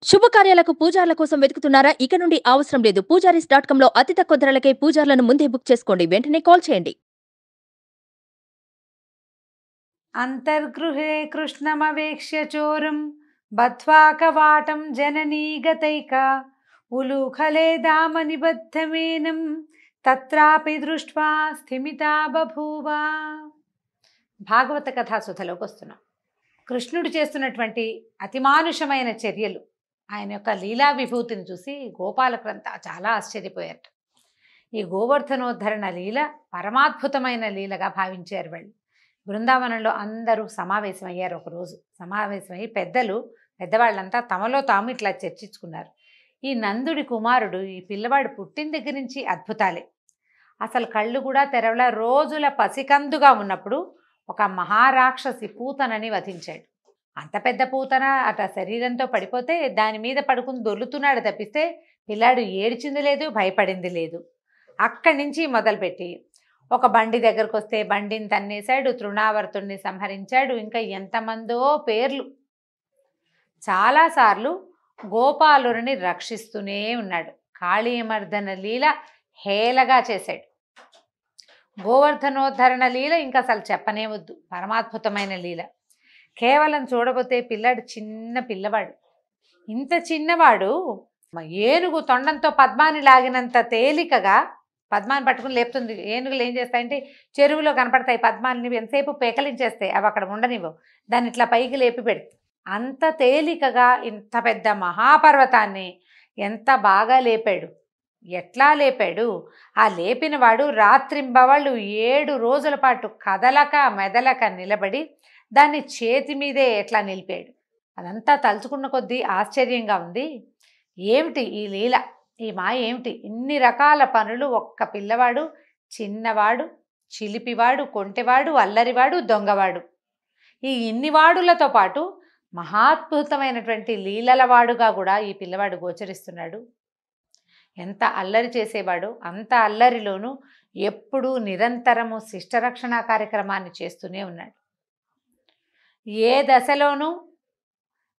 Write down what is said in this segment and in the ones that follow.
శుభకార్యాలకు పూజార్ల కోసం వెతుకుతున్నారా? ఇక నుండి అవసరం లేదు. పూజారీస్.com లో అతి తక్కువ ధరలకే పూజార్లను ముందే బుక్ చేసుకోండి. వెంటనే కాల్ చేయండి. అంతర్గృహే కృష్ణమవేక్ష్య చోరం బధ్వా కవాటం జననీగతైక ఉలూఖలే దామనిబద్ధమేనం తత్రాపి దృష్ట్వా స్థిమితా బభూవ. భాగవత కథాసుధలోకి వస్తున్నాం. కృష్ణుడు చేస్తున్నటువంటి అతిమానుషమైన చర్యలు, ఆయన యొక్క లీలా విభూతిని చూసి గోపాలకులంతా చాలా ఆశ్చర్యపోయారు. ఈ గోవర్ధనోద్ధరణ లీల పరమాద్భుతమైన లీలగా భావించారు వాళ్ళు. బృందావనంలో అందరూ సమావేశమయ్యారు. ఒకరోజు సమావేశమయ్యి పెద్దవాళ్ళంతా తమలో తాము ఇట్లా చర్చించుకున్నారు. ఈ నందుడి కుమారుడు, ఈ పిల్లవాడు పుట్టిన దగ్గర నుంచి అద్భుతాలే. అసలు కళ్ళు కూడా తెరవల రోజుల పసికందుగా ఉన్నప్పుడు ఒక మహారాక్షసి పూతనని వధించాడు. అంత పెద్ద పూతన అట శరీరంతో పడిపోతే దాని మీద పడుకుని దొర్లుతున్నాడు తప్పిస్తే పిల్లాడు ఏడ్చింది లేదు, భయపడింది లేదు. అక్కడి నుంచి మొదలుపెట్టి ఒక బండి దగ్గరకు వస్తే బండిని తన్నేశాడు, తృణావర్తుడిని సంహరించాడు, ఇంకా ఎంతమందో పేర్లు. చాలాసార్లు గోపాలుని రక్షిస్తూనే ఉన్నాడు. కాళీమర్దన లీల హేళగా చేశాడు. గోవర్ధనోద్ధరణ లీల ఇంకా అసలు చెప్పనే వద్దు, పరమాద్భుతమైన లీల. కేవలం చూడబోతే పిల్లాడు చిన్న పిల్లవాడు. ఇంత చిన్నవాడు ఏనుగు తొండంతో పద్మాన్ని లాగినంత తేలికగా పద్మాన్ని పట్టుకుని లేపుతుంది. ఏనుగులు ఏం చేస్తాయంటే చెరువులో కనపడతాయి పద్మాన్ని, ఎంతసేపు పేకలించేస్తాయి, అవి అక్కడ ఉండనివ్వు, దాన్ని ఇట్లా పైకి లేపి పెడతాయి. అంత తేలికగా ఇంత పెద్ద మహాపర్వతాన్ని ఎంత బాగా లేపాడు. ఎట్లా లేపాడు? ఆ లేపిన వాడు రాత్రింబవళ్ళు 7 రోజుల పాటు కదలక మెదలక నిలబడి దాన్ని చేతి మీదే ఎట్లా నిలిపాడు. అదంతా తలుచుకున్న కొద్దీ ఆశ్చర్యంగా ఉంది. ఏమిటి ఈ లీల, ఈ మాయ ఏమిటి? ఇన్ని రకాల పనులు ఒక్క పిల్లవాడు, చిన్నవాడు, చిలిపివాడు, కొంటెవాడు, అల్లరివాడు, దొంగవాడు, ఈ ఇన్ని వాడులతో పాటు మహాద్భుతమైనటువంటి లీలలవాడుగా కూడా ఈ పిల్లవాడు గోచరిస్తున్నాడు. ఎంత అల్లరి చేసేవాడు, అంత అల్లరిలోనూ ఎప్పుడూ నిరంతరము శిష్టరక్షణ కార్యక్రమాన్ని చేస్తూనే ఉన్నాడు. ఏ దశలోనూ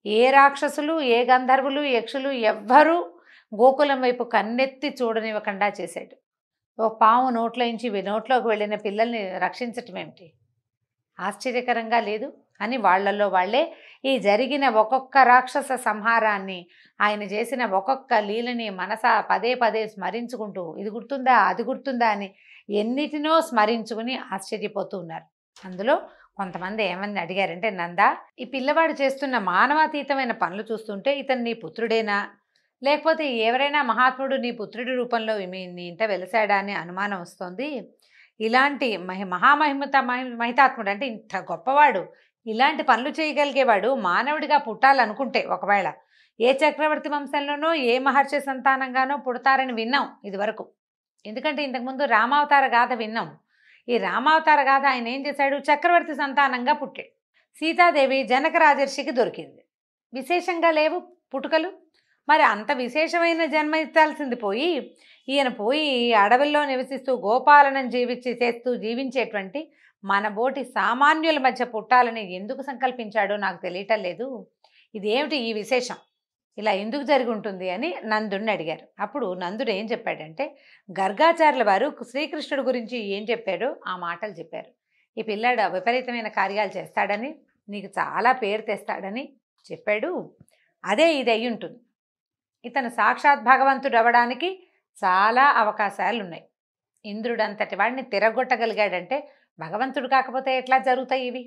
ఏ రాక్షసులు, ఏ గంధర్వులు, యక్షులు ఎవ్వరూ గోకులం వైపు కన్నెత్తి చూడనివ్వకుండా చేశాడు. ఓ పాము నోట్లోకి వెళ్ళిన పిల్లల్ని రక్షించటం ఏమిటి? ఆశ్చర్యకరంగా లేదు అని వాళ్ళల్లో వాళ్ళే ఈ జరిగిన ఒక్కొక్క రాక్షస సంహారాన్ని, ఆయన చేసిన ఒక్కొక్క లీలని మనసా పదే పదే స్మరించుకుంటూ ఇది గుర్తుందా అది గుర్తుందా అని ఎన్నిటినో స్మరించుకుని ఆశ్చర్యపోతూ ఉన్నారు. అందులో కొంతమంది ఏమని అడిగారంటే, నందా, ఈ పిల్లవాడు చేస్తున్న మానవాతీతమైన పనులు చూస్తుంటే ఇతను నీ పుత్రుడేనా, లేకపోతే ఎవరైనా మహాత్ముడు నీ పుత్రుడి రూపంలో నీ ఇంట వెలిసాడా అని అనుమానం వస్తుంది. ఇలాంటి మహితాత్ముడు అంటే ఇంత గొప్పవాడు, ఇలాంటి పనులు చేయగలిగేవాడు మానవుడిగా పుట్టాలనుకుంటే ఒకవేళ ఏ చక్రవర్తి వంశంలోనో ఏ మహర్షి సంతానంగానో పుడతారని విన్నాం ఇదివరకు. ఎందుకంటే ఇంతకుముందు రామావతార గాథ విన్నాం. ఈ రామావతార గాథ ఆయన ఏం చేశాడు? చక్రవర్తి సంతానంగా పుట్టాడు. సీతాదేవి జనక రాజర్షికి దొరికింది. విశేషంగా లేవు పుట్టుకలు. మరి అంత విశేషమైన జన్మ ఇచ్చాల్సింది పోయి ఈయన అడవుల్లో నివసిస్తూ గోపాలనం చేస్తూ జీవించేటువంటి మన బోటి సామాన్యుల మధ్య పుట్టాలని ఎందుకు సంకల్పించాడో నాకు తెలియటం లేదు. ఇదేమిటి ఈ విశేషం, ఇలా ఎందుకు జరిగి ఉంటుంది అని నందుడిని అడిగారు. అప్పుడు నందుడు ఏం చెప్పాడంటే, గర్గాచార్యుల వారు శ్రీకృష్ణుడి గురించి ఏం చెప్పాడో ఆ మాటలు చెప్పారు. ఈ పిల్లాడు విపరీతమైన కార్యాలు చేస్తాడని, నీకు చాలా పేరు తెస్తాడని చెప్పాడు. అదే ఇది అయి ఉంటుంది. ఇతను సాక్షాత్ భగవంతుడు అవ్వడానికి చాలా అవకాశాలు ఉన్నాయి. ఇంద్రుడు అంతటి వాడిని తిరగొట్టగలిగాడంటే భగవంతుడు కాకపోతే ఎట్లా జరుగుతాయి ఇవి?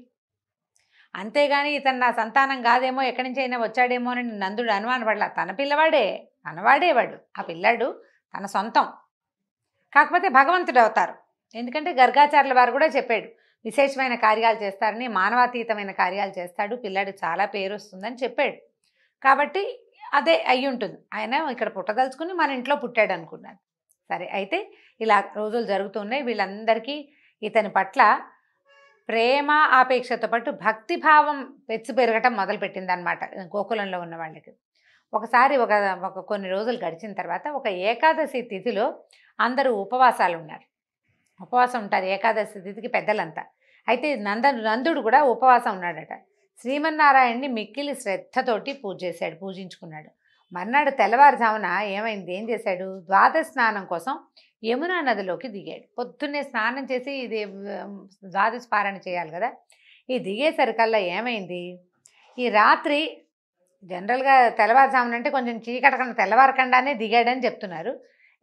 అంతేగాని ఇతను నా సంతానం కాదేమో, ఎక్కడి నుంచి అయినా వచ్చాడేమో అని నందుడు అనుమానపడలా. తన పిల్లవాడే వాడు. ఆ పిల్లాడు తన సొంతం, కాకపోతే భగవంతుడు అవుతారు. ఎందుకంటే గర్గాచార్యుల వారు కూడా చెప్పాడు, విశేషమైన కార్యాలు చేస్తారని, మానవాతీతమైన కార్యాలు చేస్తాడు, పిల్లాడు చాలా పేరు వస్తుందని చెప్పాడు. కాబట్టి అదే అయి ఉంటుంది. ఆయన ఇక్కడ పుట్టదలుచుకుని మన ఇంట్లో పుట్టాడు అనుకున్నాను. సరే, అయితే ఇలా రోజులు జరుగుతున్నాయి. వీళ్ళందరికీ ఇతని పట్ల ప్రేమ ఆపేక్షతో పాటు భక్తిభావం పెరగటం మొదలుపెట్టింది అనమాట గోకులంలో ఉన్న వాళ్ళకి. ఒకసారి ఒక కొన్ని రోజులు గడిచిన తర్వాత ఒక ఏకాదశి తిథిలో అందరూ ఉపవాసాలు ఉంటారు. ఏకాదశి తిథికి పెద్దలంతా. అయితే నందుడు కూడా ఉపవాసం ఉన్నాడట. శ్రీమన్నారాయణ్ణి మిక్కిలి శ్రద్ధతోటి పూజించుకున్నాడు. మర్నాడు తెల్లవారుజామున ఏమైంది, ఏం చేశాడు, ద్వాదశ స్నానం కోసం యమునా నదిలోకి దిగాడు. పొద్దున్నే స్నానం చేసి ఇది ద్వాదశ పారాయణ చేయాలి కదా. ఈ దిగేసరికల్లా ఏమైంది, ఈ రాత్రి జనరల్గా తెల్లవారుజామున అంటే కొంచెం చీకటకన్నా తెల్లవారకుండానే దిగాడని చెప్తున్నారు.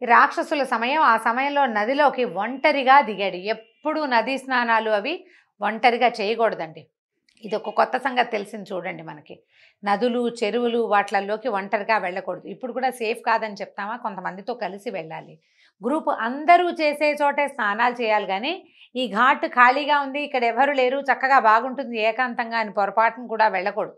ఈ రాక్షసుల సమయం, ఆ సమయంలో నదిలోకి ఒంటరిగా దిగాడు. ఎప్పుడు నదీ స్నానాలు అవి ఒంటరిగా చేయకూడదండి. ఇది ఒక కొత్త సంగతి తెలిసింది చూడండి మనకి. నదులు చెరువులు వాటిల్లోకి ఒంటరిగా వెళ్ళకూడదు. ఇప్పుడు కూడా సేఫ్ కాదని చెప్తామా, కొంతమందితో కలిసి వెళ్ళాలి. గ్రూప్ అందరూ చేసే చోటే స్నానాలు చేయాలి. కానీ ఈ ఘాట్ ఖాళీగా ఉంది, ఇక్కడ ఎవరు లేరు, చక్కగా బాగుంటుంది ఏకాంతంగా అని పొరపాటును కూడా వెళ్ళకూడదు.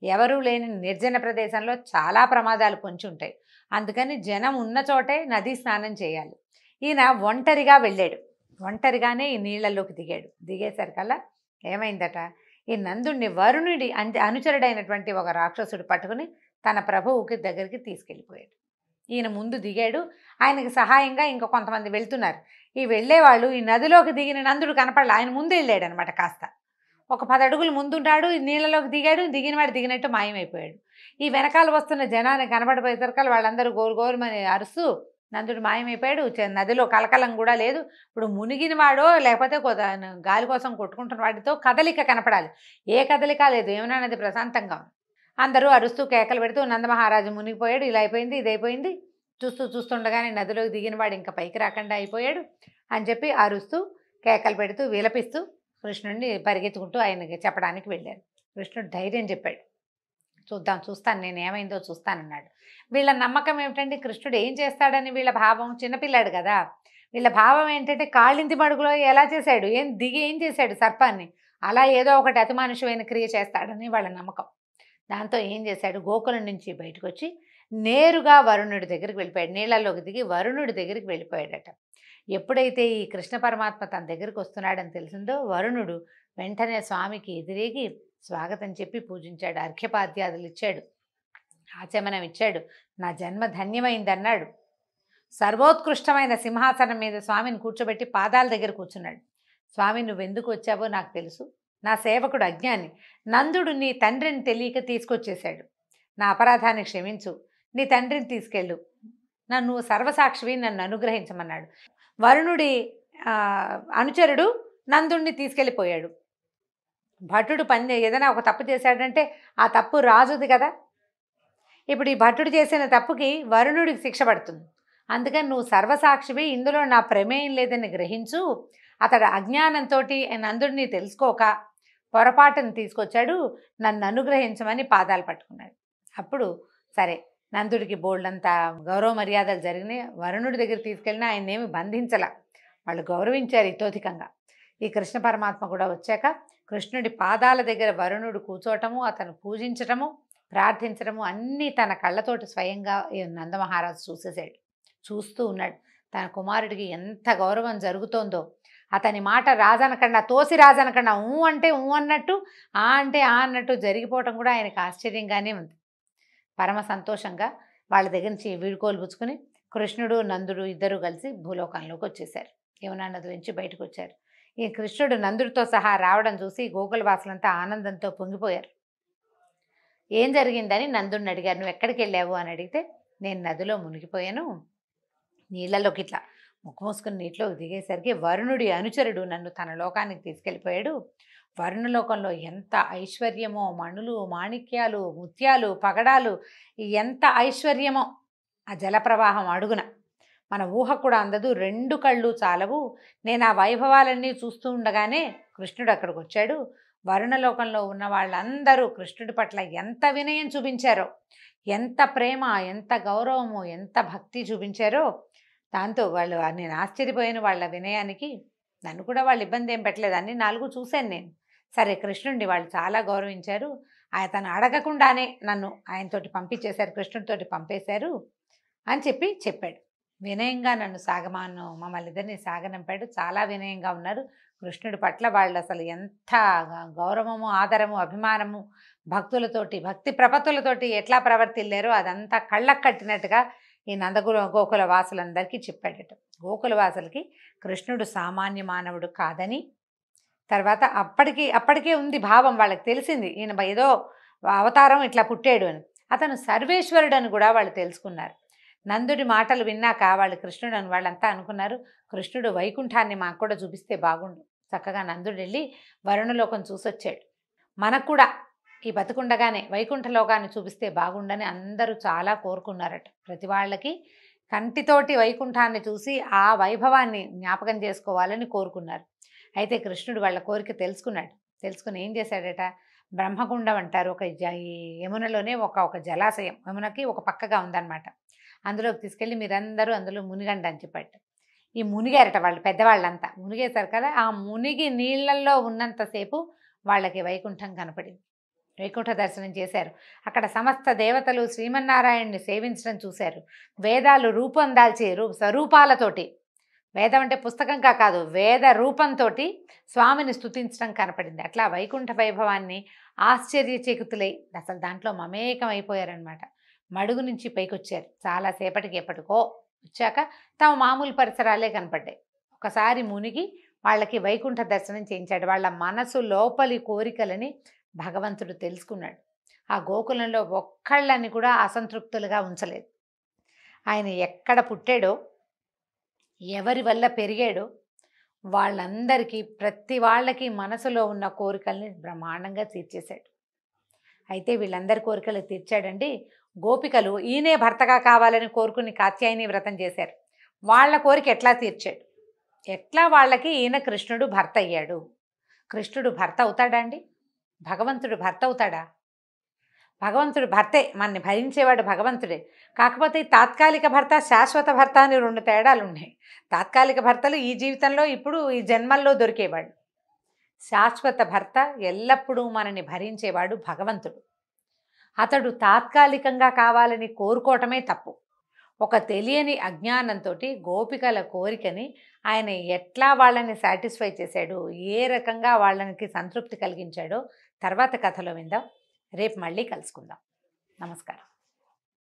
ఎవరూ లేని నిర్జన ప్రదేశంలో చాలా ప్రమాదాలు పొంచి ఉంటాయి. అందుకని జనం ఉన్న చోటే నదీ స్నానం చేయాలి. ఈయన ఒంటరిగా వెళ్ళాడు. ఒంటరిగానే ఈ నీళ్లలోకి దిగాడు. దిగేసరికల్లా ఏమైందట, ఈ నందుడిని వరుణుడి అనుచరుడైనటువంటి ఒక రాక్షసుడు పట్టుకుని తన ప్రభువుకి దగ్గరికి తీసుకెళ్ళిపోయాడు. ఈయన ముందు దిగాడు, ఆయనకి సహాయంగా ఇంకా కొంతమంది వెళ్తున్నారు. ఈ వెళ్ళేవాళ్ళు ఈ నదిలోకి దిగిన నందుడు కనపడలే, ఆయన ముందు వెళ్ళాడు అనమాట. కాస్త ఒక 10 అడుగులు ముందుంటాడు, నీళ్ళలోకి దిగాడు, దిగినవాడు దిగినట్టు మాయమైపోయాడు. ఈ వెనకాల వస్తున్న జనాన్ని కనబడిపోయేసరికి వాళ్ళందరూ గోరుమని అరుస్తూ నందుడు మాయమైపోయాడు. నదిలో కలకలం కూడా లేదు. ఇప్పుడు మునిగిన వాడో లేకపోతే గాలి కోసం కొట్టుకుంటున్న వాడితో కదలిక కనపడాలి, ఏ కదలిక లేదు. యమునా నది ప్రశాంతంగా ఉంది. అందరూ అరుస్తూ కేకలు పెడుతూ నందమహారాజు మునిగిపోయాడు, ఇలా అయిపోయింది, ఇదైపోయింది, చూస్తుండగానే నదిలోకి దిగిన వాడు ఇంకా పైకి రాకుండా అయిపోయాడు అని చెప్పి అరుస్తూ కేకలు పెడుతూ విలపిస్తూ కృష్ణుడిని పరిగెత్తుకుంటూ ఆయనకి చెప్పడానికి వెళ్ళారు. కృష్ణుడు ధైర్యం చెప్పాడు, చూస్తాను, నేను ఏమైందో చూస్తానన్నాడు. వీళ్ళ నమ్మకం ఏమిటండి, కృష్ణుడు ఏం చేస్తాడని వీళ్ళ భావం. చిన్నపిల్లాడు కదా, వీళ్ళ భావం ఏంటంటే కాళింతి మడుగులో ఎలా చేశాడు, ఏం చేశాడు సర్పాన్ని, అలా ఏదో ఒకటి అతిమానుషమైన క్రియ చేస్తాడని వాళ్ళ నమ్మకం. దాంతో ఏం చేశాడు, గోకులం నుంచి బయటకు వచ్చి నేరుగా వరుణుడి దగ్గరికి వెళ్ళిపోయాడు. నీళ్ళల్లోకి దిగి వరుణుడి దగ్గరికి వెళ్ళిపోయాడట. ఎప్పుడైతే ఈ కృష్ణ పరమాత్మ తన దగ్గరికి వస్తున్నాడని తెలిసిందో వరుణుడు వెంటనే స్వామికి ఎదురేగి స్వాగతం చెప్పి పూజించాడు. అర్ఘ్యపాద్యాదులు ఇచ్చాడు, ఆచమనం ఇచ్చాడు. నా జన్మ ధన్యమైందన్నాడు. సర్వోత్కృష్టమైన సింహాసనం మీద స్వామిని కూర్చోబెట్టి పాదాల దగ్గర కూర్చున్నాడు. స్వామి, నువ్వెందుకు వచ్చావో నాకు తెలుసు. నా సేవకుడు అజ్ఞాని, నందుడు నీ తండ్రిని తెలియక తీసుకొచ్చేశాడు. నా అపరాధాన్ని క్షమించు, నీ తండ్రిని తీసుకెళ్ళు, నన్ను సర్వసాక్షివి, నన్ను అనుగ్రహించమన్నాడు. వరుణుడి అనుచరుడు నందుడిని తీసుకెళ్ళిపోయాడు. భటుడు ఏదైనా ఒక తప్పు చేశాడంటే ఆ తప్పు రాజుది కదా. ఇప్పుడు ఈ భటుడు చేసిన తప్పుకి వరుణుడికి శిక్ష పడుతుంది. అందుకని నువ్వు సర్వసాక్షివి, ఇందులో నా ప్రమేయం లేదని గ్రహించు. అతడు అజ్ఞానంతో నందుడిని తెలుసుకోక పొరపాటును తీసుకొచ్చాడు, నన్ను అనుగ్రహించమని పాదాలు పట్టుకున్నాడు. అప్పుడు సరే, నందుడికి బోల్డంత గౌరవ మర్యాదలు జరిగినాయి. వరుణుడి దగ్గర తీసుకెళ్ళినా ఆయన ఏమి బంధించలా, వాళ్ళు గౌరవించారు ఇతోధికంగా. ఈ కృష్ణ పరమాత్మ కూడా వచ్చాక కృష్ణుడి పాదాల దగ్గర వరుణుడు కూర్చోవటము, అతను పూజించటము, ప్రార్థించడము అన్నీ తన కళ్ళతోటి స్వయంగా నందమహారాజు చూసేసాడు. చూస్తూ ఉన్నాడు తన కుమారుడికి ఎంత గౌరవం జరుగుతోందో. అతని మాట రాజనకుండా, తోసి రాజనకుండా, ఊ అంటే ఊ అన్నట్టు, ఆ అంటే ఆ అన్నట్టు జరిగిపోవటం కూడా ఆయనకు ఆశ్చర్యంగానే ఉంది. పరమ సంతోషంగా వాళ్ళ దగ్గర నుంచి వీడుకోలు పుచ్చుకుని కృష్ణుడు నందుడు ఇద్దరు కలిసి భూలోకంలోకి వచ్చేసారు. యమునా నది నుంచి బయటకు వచ్చారు. ఈ కృష్ణుడు నందుడితో సహా రావడం చూసి గోకులవాసులంతా ఆనందంతో పొంగిపోయారు. ఏం జరిగిందని నందుడిని అడిగారు. నువ్వు ఎక్కడికి వెళ్ళావు అని అడిగితే, నేను నదిలో మునిగిపోయాను, నీళ్ళలోకి ఇట్లా ముక్కు మూసుకుని నీటిలోకి దిగేసరికి వరుణుడి అనుచరుడు నన్ను తన లోకానికి తీసుకెళ్ళిపోయాడు. వరుణలోకంలో ఎంత ఐశ్వర్యమో, మణులు, మాణిక్యాలు, ముత్యాలు, పగడాలు, ఎంత ఐశ్వర్యమో ఆ జలప్రవాహం అడుగున మన ఊహ కూడా అందదు. 2 కళ్ళు చాలవు. నేను ఆ వైభవాలన్నీ చూస్తూ ఉండగానే కృష్ణుడు అక్కడికి వచ్చాడు. వరుణలోకంలో ఉన్న వాళ్ళందరూ కృష్ణుడి పట్ల ఎంత వినయం చూపించారో, ఎంత ప్రేమ, ఎంత గౌరవము, ఎంత భక్తి చూపించారో, దాంతో వాళ్ళు నేను ఆశ్చర్యపోయాను వాళ్ళ వినయానికి. నన్ను కూడా వాళ్ళు ఇబ్బంది ఏం పెట్టలేదు, అన్ని 4 చూశాను నేను. సరే, కృష్ణుడిని వాళ్ళు చాలా గౌరవించారు. తను అడగకుండానే నన్ను ఆయనతోటి పంపించేశారు, కృష్ణుడితోటి పంపేశారు అని చెప్పాడు. వినయంగా నన్ను మమ్మల్ని ఇద్దరిని సాగనంపాడు. చాలా వినయంగా ఉన్నారు. కృష్ణుడి పట్ల వాళ్ళు అసలు ఎంత గౌరవము, ఆదరము, అభిమానము, భక్తులతోటి, భక్తి ప్రపత్తులతోటి ఎట్లా ప్రవర్తిల్లారో అదంతా కళ్ళకు కట్టినట్టుగా ఈ గోకుల వాసులందరికీ చెప్పాడట. గోకుల వాసులకి కృష్ణుడు సామాన్య మానవుడు కాదని, తర్వాత అప్పటికే ఉంది భావం, వాళ్ళకి తెలిసింది ఈయన ఏదో అవతారం ఇట్లా పుట్టాడు అని. అతను సర్వేశ్వరుడు అని కూడా వాళ్ళు తెలుసుకున్నారు. నందుడి మాటలు విన్నాక వాళ్ళు కృష్ణుడు అని వాళ్ళంతా అనుకున్నారు, కృష్ణుడు వైకుంఠాన్ని మాకు కూడా చూపిస్తే బాగుండు. చక్కగా నందుడు వెళ్ళి వరుణలోకం చూసొచ్చాడు. మనకు కూడా ఈ బతుకుండగానే వైకుంఠలోకాన్ని చూపిస్తే బాగుండని అందరూ చాలా కోరుకున్నారట. ప్రతి వాళ్ళకి కంటితోటి వైకుంఠాన్ని చూసి ఆ వైభవాన్ని జ్ఞాపకం చేసుకోవాలని కోరుకున్నారు. అయితే కృష్ణుడు వాళ్ళ కోరిక తెలుసుకున్నాడు. తెలుసుకుని ఏం చేశాడట, బ్రహ్మగుండం అంటారు, ఈ యమునలోనే ఒక జలాశయం యమునకి ఒక పక్కగా ఉందన్నమాట. అందులోకి తీసుకెళ్ళి మీరందరూ అందులో మునిగండి అని చెప్పాడు. ఈ మునిగారట వాళ్ళు, పెద్దవాళ్ళంతా మునిగేశారు కదా. ఆ మునిగి నీళ్ళల్లో ఉన్నంతసేపు వాళ్ళకి వైకుంఠం కనపడింది. వైకుంఠ దర్శనం చేశారు. అక్కడ సమస్త దేవతలు శ్రీమన్నారాయణ్ణి సేవించడం చూశారు. వేదాలు రూపం దాల్చి స్వరూపాలతోటి, వేదం అంటే పుస్తకంగా కాదు, వేద రూపంతో స్వామిని స్తుతించడం కనపడింది. అట్లా వైకుంఠ వైభవాన్ని ఆశ్చర్యచకితులై అసలు దాంట్లో మమేకం అయిపోయారనమాట. మడుగు నుంచి పైకొచ్చారు. చాలాసేపటికి ఎప్పటికో వచ్చాక తమ మామూలు పరిసరాలే కనపడ్డాయి. ఒకసారి మునిగి వాళ్ళకి వైకుంఠ దర్శనం చేయించాడు. వాళ్ళ మనసు లోపలి కోరికలని భగవంతుడు తెలుసుకున్నాడు. ఆ గోకులంలో ఒక్కళ్ళని కూడా అసంతృప్తులుగా ఉంచలేదు. ఆయన ఎక్కడ పుట్టాడో, ఎవరి వల్ల పెరిగాడో వాళ్ళందరికీ, ప్రతి వాళ్ళకి మనసులో ఉన్న కోరికల్ని బ్రహ్మాండంగా తీర్చేశాడు. అయితే వీళ్ళందరి కోరికలు తీర్చాడండి. గోపికలు ఈయనే భర్తగా కావాలని కోరుకుని కాత్యాయని వ్రతం చేశారు. వాళ్ళ కోరిక ఎట్లా తీర్చాడు, ఎట్లా వాళ్ళకి ఈయన కృష్ణుడు భర్త అయ్యాడు. కృష్ణుడు భర్త అవుతాడా అండి? భగవంతుడు భర్త అవుతాడా? భగవంతుడు భర్తే, మనని భరించేవాడు భగవంతుడే. కాకపోతే తాత్కాలిక భర్త, శాశ్వత భర్త అని 2 తేడాలు ఉన్నాయి. తాత్కాలిక భర్తలు ఈ జీవితంలో ఇప్పుడు ఈ జన్మల్లో దొరికేవాడు. శాశ్వత భర్త ఎల్లప్పుడూ మనని భరించేవాడు భగవంతుడు. అతడు తాత్కాలికంగా కావాలని కోరుకోవటమే తప్పు. ఒక తెలియని అజ్ఞానంతో గోపికల కోరికని ఆయన ఎట్లా వాళ్ళని సాటిస్ఫై చేశాడు, ఏ రకంగా వాళ్ళకి సంతృప్తి కలిగించాడో తర్వాత కథలో విందాం. రేపు మళ్ళీ కలుసుకుందాం. నమస్కారం.